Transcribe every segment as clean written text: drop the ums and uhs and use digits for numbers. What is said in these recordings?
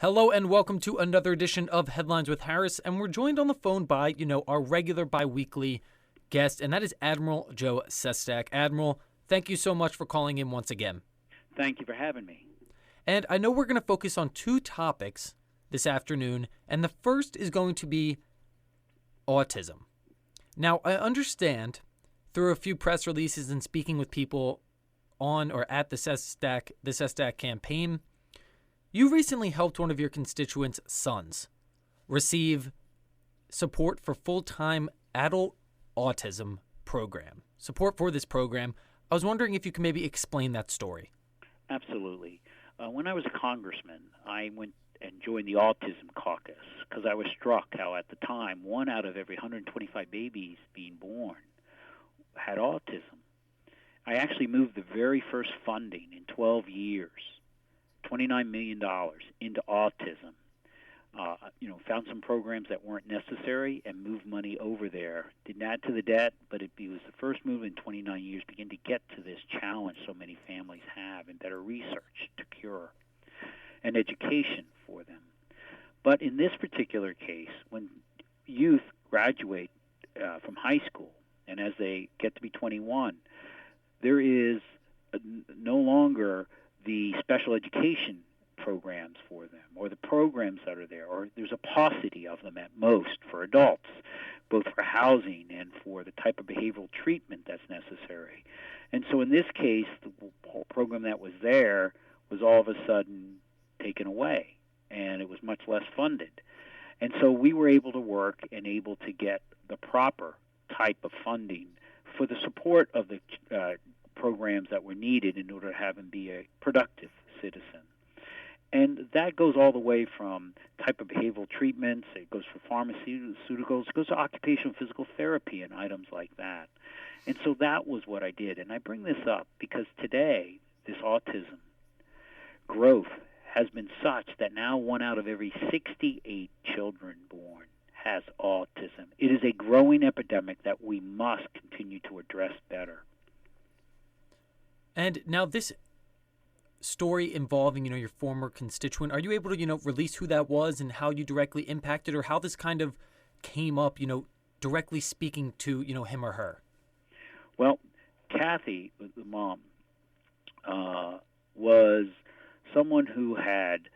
Hello and welcome to another edition of Headlines with Harris, and we're joined on the phone by, our regular bi-weekly guest, and that is Admiral Joe Sestak. Admiral, thank you so much for calling in once again. Thank you for having me. And I know we're going to focus on two topics this afternoon, and the first is going to be autism. Now, I understand through a few press releases and speaking with people on or at the Sestak campaign, you recently helped one of your constituents' sons receive support for full-time adult autism program. Support for this program. I was wondering if you could maybe explain that story. Absolutely. When I was a congressman, I went and joined the Autism Caucus because I was struck how at the time 1 out of every 125 babies being born had autism. I actually moved the very first funding in 12 years, $29 million, into autism. Found some programs that weren't necessary and moved money over there. Didn't add to the debt, but it was the first move in 29 years begin to get to this challenge so many families have and better research to cure and education for them. But in this particular case, when youth graduate from high school and as they get to be 21, there is no longer the special education programs for them or the programs that are there, or there's a paucity of them at most for adults, both for housing and for the type of behavioral treatment that's necessary. And so in this case, the whole program that was there was all of a sudden taken away, and it was much less funded. And so we were able to work and able to get the proper type of funding for the support of the programs that were needed in order to have him be a productive citizen. And that goes all the way from type of behavioral treatments, it goes for pharmaceuticals, it goes to occupational physical therapy and items like that. And so that was what I did. And I bring this up because today, this autism growth has been such that now 1 out of every 68 children born has autism. It is a growing epidemic that we must continue to address better. And now this story involving, your former constituent, are you able to, release who that was and how you directly impacted or how this kind of came up, directly speaking to, him or her? Well, Kathy, the mom, was someone who had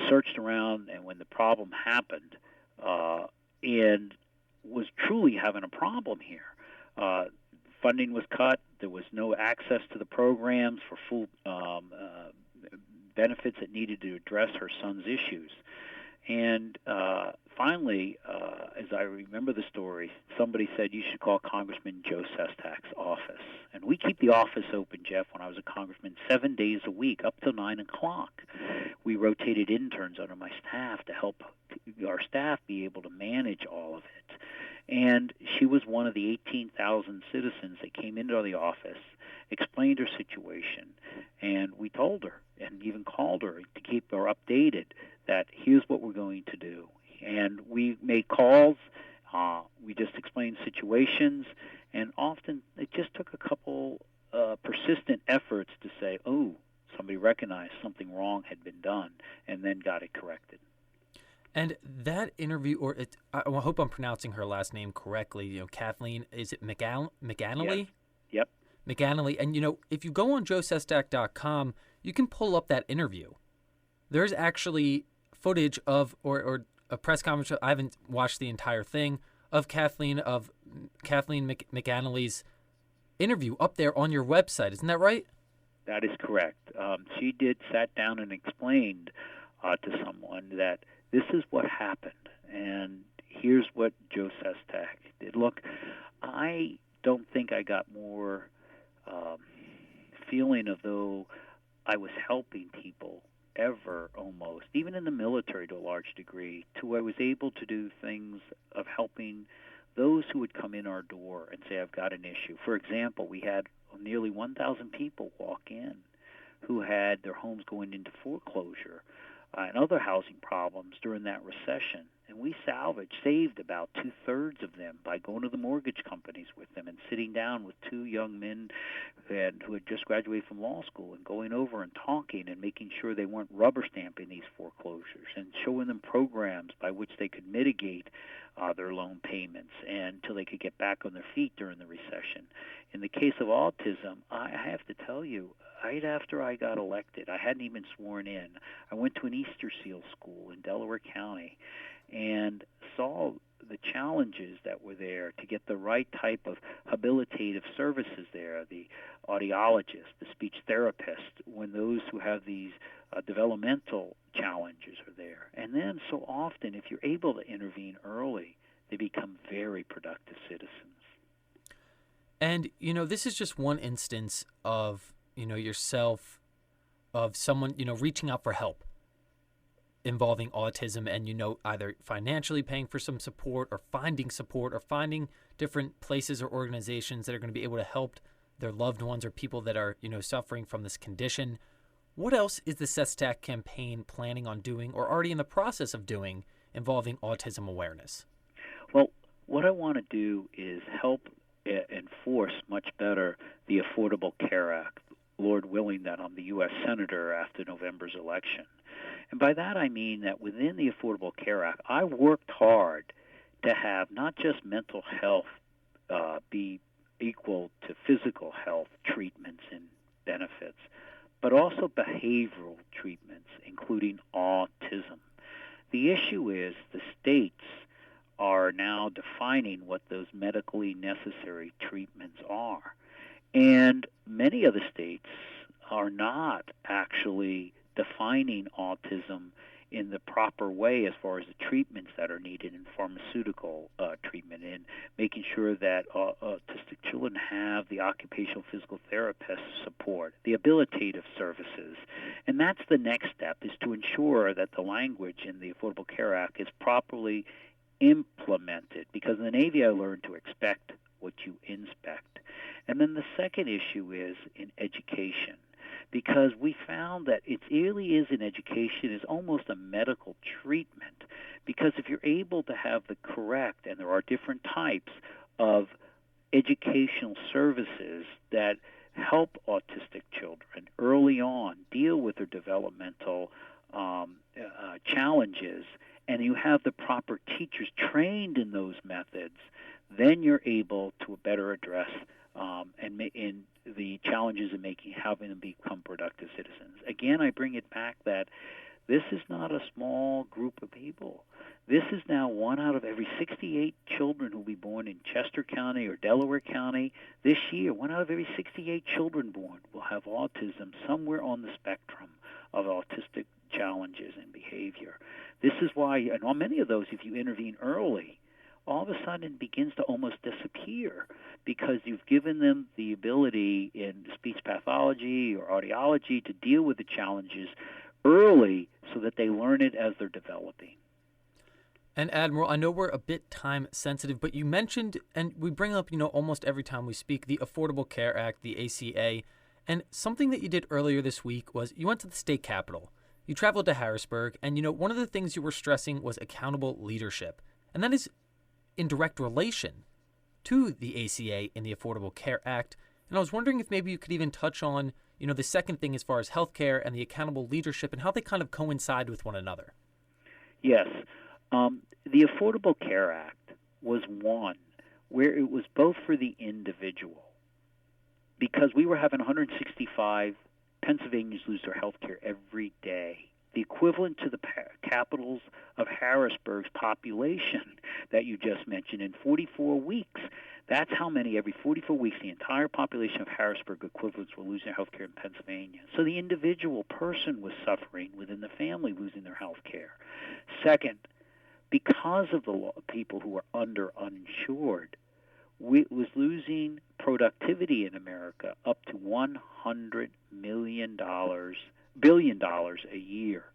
searched around and when the problem happened and was truly having a problem here. Funding was cut. There was no access to the programs for full benefits that needed to address her son's issues. And finally, as I remember the story, somebody said you should call Congressman Joe Sestak's office. And we keep the office open, Geoff, when I was a congressman, 7 days a week, up till 9 o'clock. We rotated interns under my staff to help our staff be able to manage all of it. And she was one of the 18,000 citizens that came into the office, explained her situation, and we told her and even called her to keep her updated that here's what we're going to do. And we made calls, we just explained situations, and often it just took a couple persistent efforts to say, oh, somebody recognized something wrong had been done, and then got it corrected. And that interview, I hope I'm pronouncing her last name correctly, Kathleen, is it McAnally? Yep. McAnally. And, if you go on joesestak.com, you can pull up that interview. There's actually footage of, or a press conference, I haven't watched the entire thing, of Kathleen McAnally's interview up there on your website. Isn't that right? That is correct. She sat down and explained to someone that this is what happened, and here's what Joe Sestak did. Look, I don't think I got more feeling of though I was helping people ever, almost, even in the military to a large degree, to I was able to do things of helping those who would come in our door and say, I've got an issue. For example, we had nearly 1,000 people walk in who had their homes going into foreclosure and other housing problems during that recession. and we saved about 2/3 of them by going to the mortgage companies with them and sitting down with two young men who had just graduated from law school and going over and talking and making sure they weren't rubber stamping these foreclosures and showing them programs by which they could mitigate their loan payments and until they could get back on their feet during the recession. In the case of autism, I have to tell you, right after I got elected, I hadn't even sworn in. I went to an Easter Seal school in Delaware County and saw the challenges that were there to get the right type of habilitative services there, the audiologist, the speech therapist, when those who have these developmental challenges are there. And then so often, if you're able to intervene early, they become very productive citizens. And, this is just one instance of, yourself, of someone, reaching out for help involving autism and, either financially paying for some support or finding different places or organizations that are going to be able to help their loved ones or people that are, suffering from this condition. What else is the Sestak campaign planning on doing or already in the process of doing involving autism awareness? Well, what I want to do is help enforce much better the Affordable Care Act, Lord willing that I'm the U.S. Senator after November's election. And by that I mean that within the Affordable Care Act, I worked hard to have not just mental health be equal to physical health treatments and benefits, but also behavioral treatments, including autism. The issue is the states are now defining what those medically necessary treatments are. And many of the states are not actually defining autism in the proper way as far as the treatments that are needed in pharmaceutical treatment and making sure that autistic children have the occupational physical therapist support, the habilitative services. And that's the next step, is to ensure that the language in the Affordable Care Act is properly implemented, because in the Navy I learned to expect what you inspect. And then the second issue is in education, because we found that it really is in education is almost a medical treatment, because if you're able to have the correct, and there are different types of educational services that help autistic children early on deal with their developmental challenges, and you have the proper teachers trained in those methods, then you're able to better address in the challenges of having them become productive citizens. Again, I bring it back that this is not a small group of people. This is now 1 out of every 68 children who will be born in Chester County or Delaware County this year. 1 out of every 68 children born will have autism somewhere on the spectrum of autistic challenges and behavior. This is why, and on many of those, if you intervene early, all of a sudden it begins to almost disappear, because you've given them the ability in speech pathology or audiology to deal with the challenges early so that they learn it as they're developing. And Admiral, I know we're a bit time sensitive, but you mentioned, and we bring up, almost every time we speak, the Affordable Care Act, the ACA, and something that you did earlier this week was you went to the state capitol. You traveled to Harrisburg, and, one of the things you were stressing was accountable leadership. And that is in direct relation to the ACA and the Affordable Care Act. And I was wondering if maybe you could even touch on, the second thing as far as healthcare and the accountable leadership and how they kind of coincide with one another. Yes. The Affordable Care Act was one where it was both for the individual, because we were having 165 Pennsylvanians lose their health care every day, the equivalent to the capitals of Harrisburg's population that you just mentioned in 44 weeks. That's how many every 44 weeks the entire population of Harrisburg equivalents were losing their health care in Pennsylvania. So the individual person was suffering within the family, losing their health care. Second, because of the people who were uninsured, we was losing productivity in America up to $100 billion a year.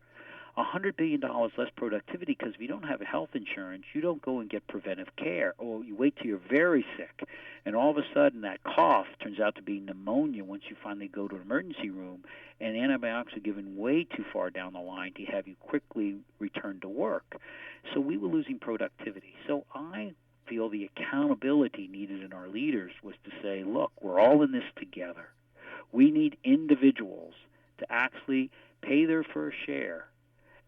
$100 billion less productivity because if you don't have health insurance, you don't go and get preventive care, or you wait till you're very sick, and all of a sudden that cough turns out to be pneumonia once you finally go to an emergency room, and antibiotics are given way too far down the line to have you quickly return to work. So we were losing productivity. So I feel the accountability needed in our leaders was to say, look, we're all in this together. We need individuals to actually pay their fair share,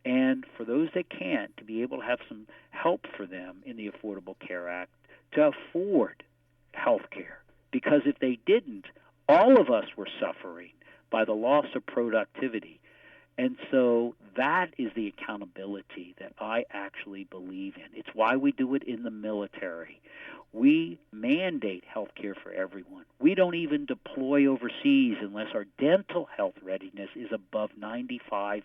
and for those that can't, to be able to have some help for them in the Affordable Care Act to afford health care. Because if they didn't, all of us were suffering by the loss of productivity. And so that is the accountability that I actually believe in. It's why we do it in the military. We mandate health care for everyone. We don't even deploy overseas unless our dental health readiness is above 95%.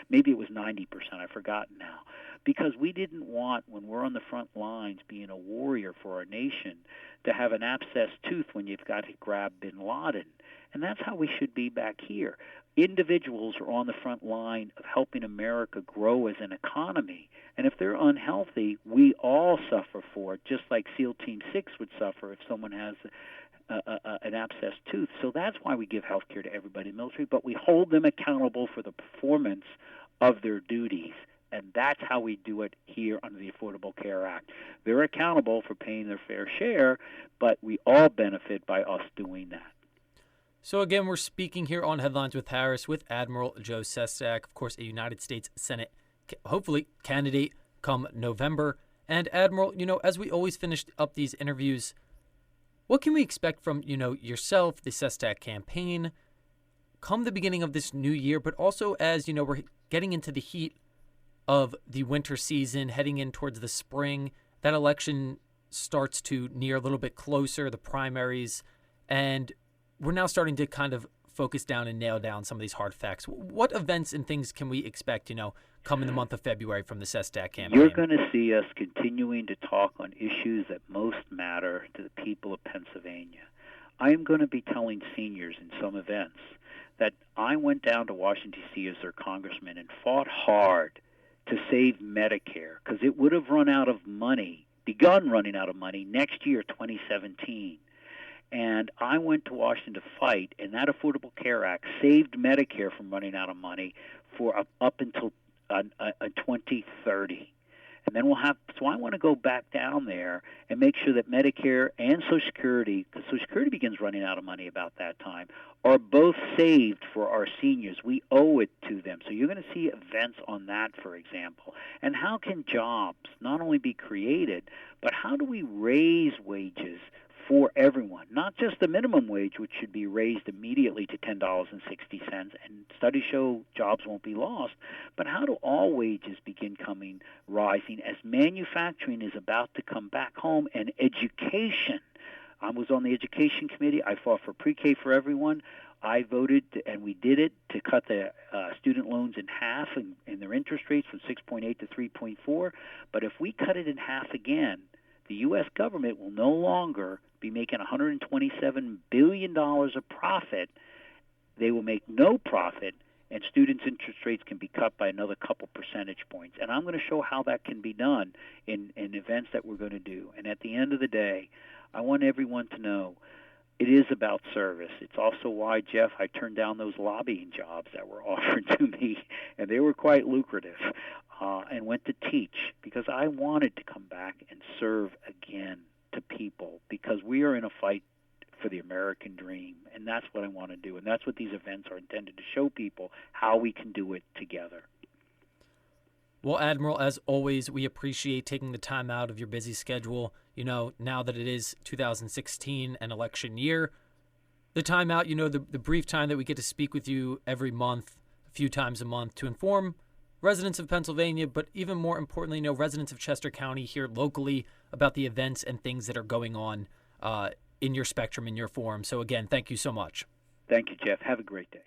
Maybe it was 90%, I've forgotten now. Because we didn't want, when we're on the front lines being a warrior for our nation, to have an abscessed tooth when you've got to grab bin Laden. And that's how we should be back here. Individuals are on the front line of helping America grow as an economy. And if they're unhealthy, we all suffer for it, just like SEAL Team 6 would suffer if someone has an abscessed tooth. So that's why we give health care to everybody in the military, but we hold them accountable for the performance of their duties. And that's how we do it here under the Affordable Care Act. They're accountable for paying their fair share, but we all benefit by us doing that. So again, we're speaking here on Headlines with Harris with Admiral Joe Sestak, of course, a United States Senate, hopefully, candidate come November. And Admiral, as we always finish up these interviews, what can we expect from, yourself, the Sestak campaign, come the beginning of this new year, but also as, we're getting into the heat of the winter season, heading in towards the spring, that election starts to near a little bit closer, the primaries, and we're now starting to kind of focus down and nail down some of these hard facts. What events and things can we expect, come in the month of February from the Sestak campaign? You're going to see us continuing to talk on issues that most matter to the people of Pennsylvania. I am going to be telling seniors in some events that I went down to Washington, D.C. as their congressman and fought hard to save Medicare because it would have begun running out of money next year, 2017. And I went to Washington to fight, and that Affordable Care Act saved Medicare from running out of money for up until 2030. And then so I want to go back down there and make sure that Medicare and Social Security, because Social Security begins running out of money about that time, are both saved for our seniors. We owe it to them. So you're going to see events on that, for example. And how can jobs not only be created, but how do we raise wages for everyone, not just the minimum wage, which should be raised immediately to $10.60, and studies show jobs won't be lost, but how do all wages begin rising as manufacturing is about to come back home, and education. I was on the education committee. I fought for pre-K for everyone. I voted, and we did it, to cut the student loans in half and their interest rates from 6.8 to 3.4. But if we cut it in half again, the U.S. government will no longer be making $127 billion of profit. They will make no profit, and students' interest rates can be cut by another couple percentage points. And I'm going to show how that can be done in events that we're going to do. And at the end of the day, I want everyone to know it is about service. It's also why, Geoff, I turned down those lobbying jobs that were offered to me, and they were quite lucrative, and went to teach because I wanted to come back and serve again to people because we are in a fight for the American dream, and that's what I want to do, and that's what these events are intended to show people, how we can do it together. Well, Admiral, as always, we appreciate taking the time out of your busy schedule. Now that it is 2016, an election year, the time out, the brief time that we get to speak with you every month, a few times a month, to inform residents of Pennsylvania, but even more importantly, residents of Chester County here locally about the events and things that are going on in your spectrum, in your forum. So again, thank you so much. Thank you, Geoff. Have a great day.